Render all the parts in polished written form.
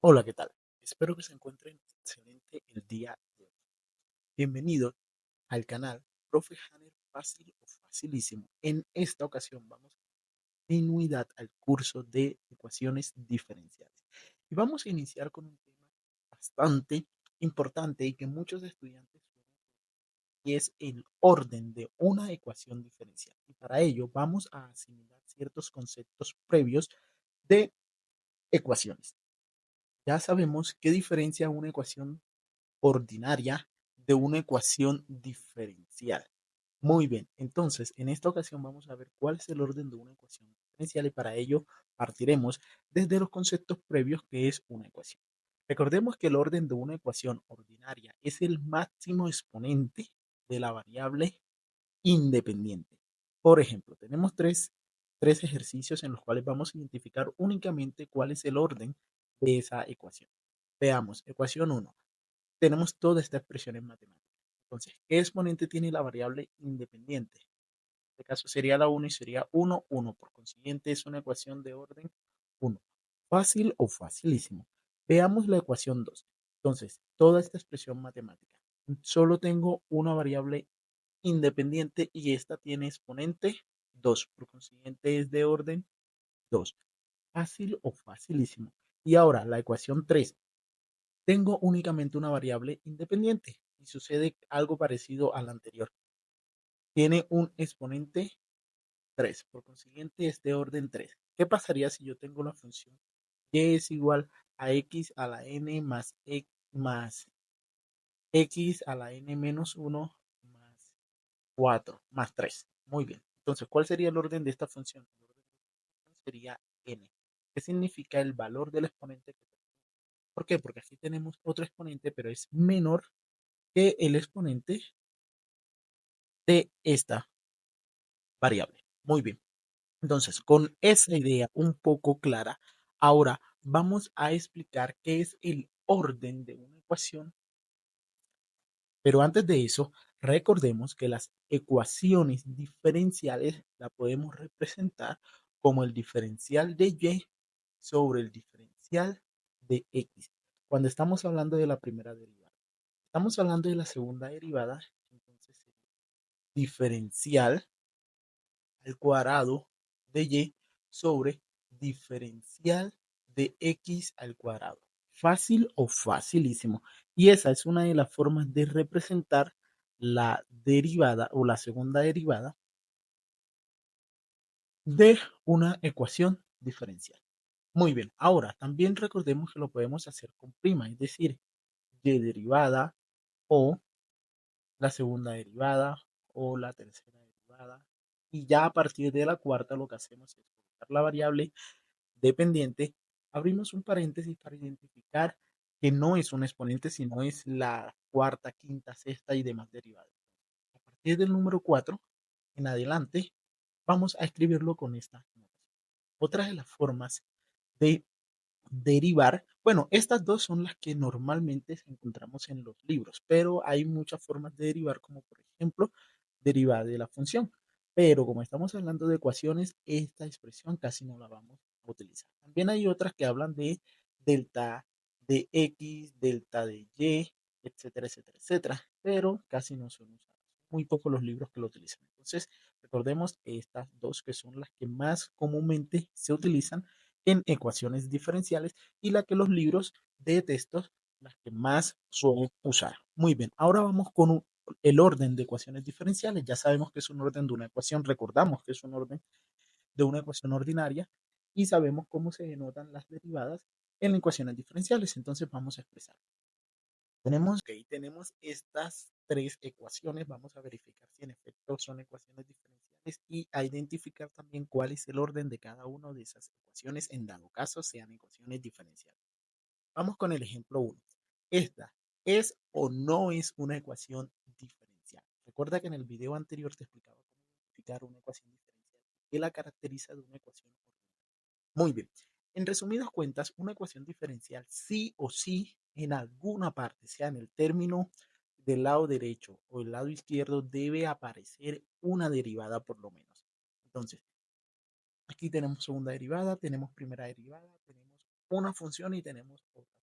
Hola, ¿qué tal? Espero que se encuentren excelente el día de hoy. Bienvenidos al canal Profe Hanner Fácil o Facilísimo. En esta ocasión vamos a dar continuidad al curso de ecuaciones diferenciales. Y vamos a iniciar con un tema bastante importante y que muchos estudiantes y es el orden de una ecuación diferencial. Y para ello vamos a asimilar ciertos conceptos previos de ecuaciones. Ya sabemos qué diferencia una ecuación ordinaria de una ecuación diferencial. Muy bien, entonces en esta ocasión vamos a ver cuál es el orden de una ecuación diferencial y para ello partiremos desde los conceptos previos que es una ecuación. Recordemos que el orden de una ecuación ordinaria es el máximo exponente de la variable independiente. Por ejemplo, tenemos tres ejercicios en los cuales vamos a identificar únicamente cuál es el orden de esa ecuación. Veamos, ecuación uno, tenemos toda esta expresión en matemáticas. Entonces, ¿qué exponente tiene la variable independiente? En este caso sería la 1 y sería 1, 1. Por consiguiente, es una ecuación de orden 1. ¿Fácil o facilísimo? Veamos la ecuación 2. Entonces, toda esta expresión matemática. Solo tengo una variable independiente y esta tiene exponente 2. Por consiguiente, es de orden 2. ¿Fácil o facilísimo? Y ahora, la ecuación 3. Tengo únicamente una variable independiente y sucede algo parecido al anterior. Tiene un exponente 3, por consiguiente es de orden 3. ¿Qué pasaría si yo tengo la función y es igual a x a la n más x a la n menos 1 más 4 más 3? Muy bien. Entonces, ¿cuál sería el orden de esta función? El orden de esta función sería n. ¿Qué significa el valor del exponente? ¿Por qué? Porque aquí tenemos otro exponente, pero es menor que el exponente de esta variable. Muy bien. Entonces, con esa idea un poco clara, ahora vamos a explicar qué es el orden de una ecuación. Pero antes de eso, recordemos que las ecuaciones diferenciales la podemos representar como el diferencial de y sobre el diferencial de x. Cuando estamos hablando de la primera derivada, estamos hablando de la segunda derivada, entonces diferencial al cuadrado de y sobre diferencial de x al cuadrado. Fácil o facilísimo. Y esa es una de las formas de representar la derivada o la segunda derivada de una ecuación diferencial. Muy bien, ahora también recordemos que lo podemos hacer con prima, es decir, y derivada o la segunda derivada o la tercera derivada. Y ya a partir de la cuarta lo que hacemos es colocar la variable dependiente, abrimos un paréntesis para identificar que no es un exponente, sino es la cuarta, quinta, sexta y demás derivadas. A partir del número 4 en adelante, vamos a escribirlo con esta notación. Otra de las formas de derivar, bueno, estas dos son las que normalmente encontramos en los libros, pero hay muchas formas de derivar, como por ejemplo, derivar de la función. Pero como estamos hablando de ecuaciones, esta expresión casi no la vamos a utilizar. También hay otras que hablan de delta de x, delta de y, etcétera, etcétera, etcétera, pero casi no son usadas. Muy pocos los libros que lo utilizan. Entonces, recordemos estas dos que son las que más comúnmente se utilizan en ecuaciones diferenciales y la que los libros de textos las que más suelen usar. Muy bien, ahora vamos con el orden de ecuaciones diferenciales. Ya sabemos que es un orden de una ecuación, recordamos que es un orden de una ecuación ordinaria y sabemos cómo se denotan las derivadas en ecuaciones diferenciales. Entonces vamos a expresar. Tenemos estas tres ecuaciones. Vamos a verificar si en efecto son ecuaciones diferenciales y a identificar también cuál es el orden de cada una de esas ecuaciones en dado caso sean ecuaciones diferenciales. Vamos con el ejemplo uno. Esta es o no es una ecuación diferencial. Recuerda que en el video anterior te explicaba cómo identificar una ecuación diferencial. ¿Qué la caracteriza de una ecuación ordinaria? Muy bien. En resumidas cuentas, una ecuación diferencial sí o sí en alguna parte, sea en el término del lado derecho o el lado izquierdo, debe aparecer una derivada por lo menos. Entonces, aquí tenemos segunda derivada, tenemos primera derivada, tenemos una función y tenemos otra,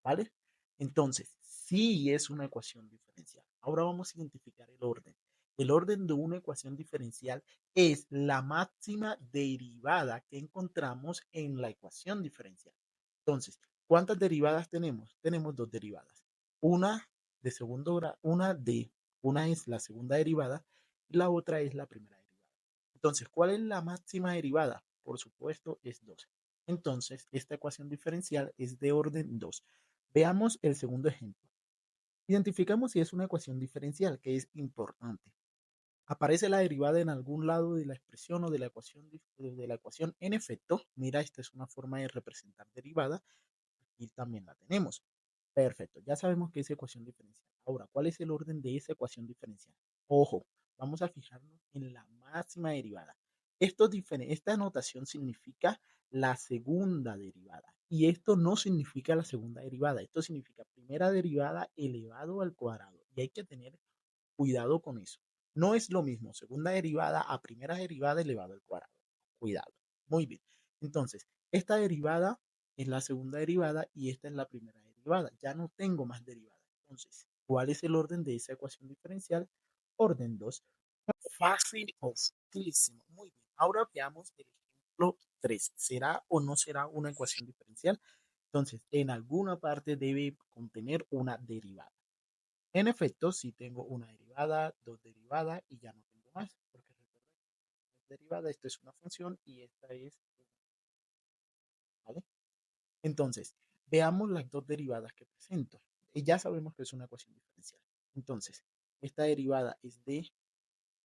¿vale? Entonces, sí es una ecuación diferencial. Ahora vamos a identificar el orden. El orden de una ecuación diferencial es la máxima derivada que encontramos en la ecuación diferencial. Entonces, ¿cuántas derivadas tenemos? Tenemos dos derivadas. Una de segundo grado, una es la segunda derivada y la otra es la primera derivada. Entonces, ¿cuál es la máxima derivada? Por supuesto, es 2. Entonces, esta ecuación diferencial es de orden 2. Veamos el segundo ejemplo. Identificamos si es una ecuación diferencial, que es importante. Aparece la derivada en algún lado de la expresión o de la ecuación. En efecto, mira, esta es una forma de representar derivada y también la tenemos. Perfecto, ya sabemos que es ecuación diferencial. Ahora, ¿cuál es el orden de esa ecuación diferencial? Ojo, vamos a fijarnos en la máxima derivada. Esta notación significa la segunda derivada y esto no significa la segunda derivada. Esto significa primera derivada elevado al cuadrado y hay que tener cuidado con eso. No es lo mismo segunda derivada a primera derivada elevado al cuadrado. Cuidado. Muy bien. Entonces, esta derivada es la segunda derivada y esta es la primera derivada. Ya no tengo más derivadas. Entonces, ¿cuál es el orden de esa ecuación diferencial? Orden 2. Fácil o facilísimo. Muy bien. Ahora veamos el ejemplo 3. ¿Será o no será una ecuación diferencial? Entonces, en alguna parte debe contener una derivada. En efecto, si tengo una derivada, dos derivadas y ya no tengo más, porque recuerda que es derivada, esto es una función y esta es, ¿vale? Entonces, veamos las dos derivadas que presento. Y ya sabemos que es una ecuación diferencial. Entonces, esta derivada es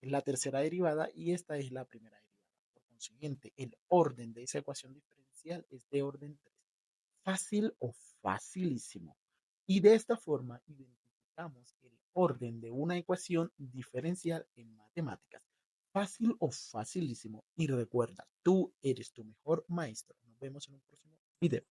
la tercera derivada y esta es la primera derivada. Por consiguiente, el orden de esa ecuación diferencial es de orden 3. Fácil o facilísimo. Y de esta forma identificamos el orden de una ecuación diferencial en matemáticas. Fácil o facilísimo. Y recuerda, tú eres tu mejor maestro. Nos vemos en un próximo video.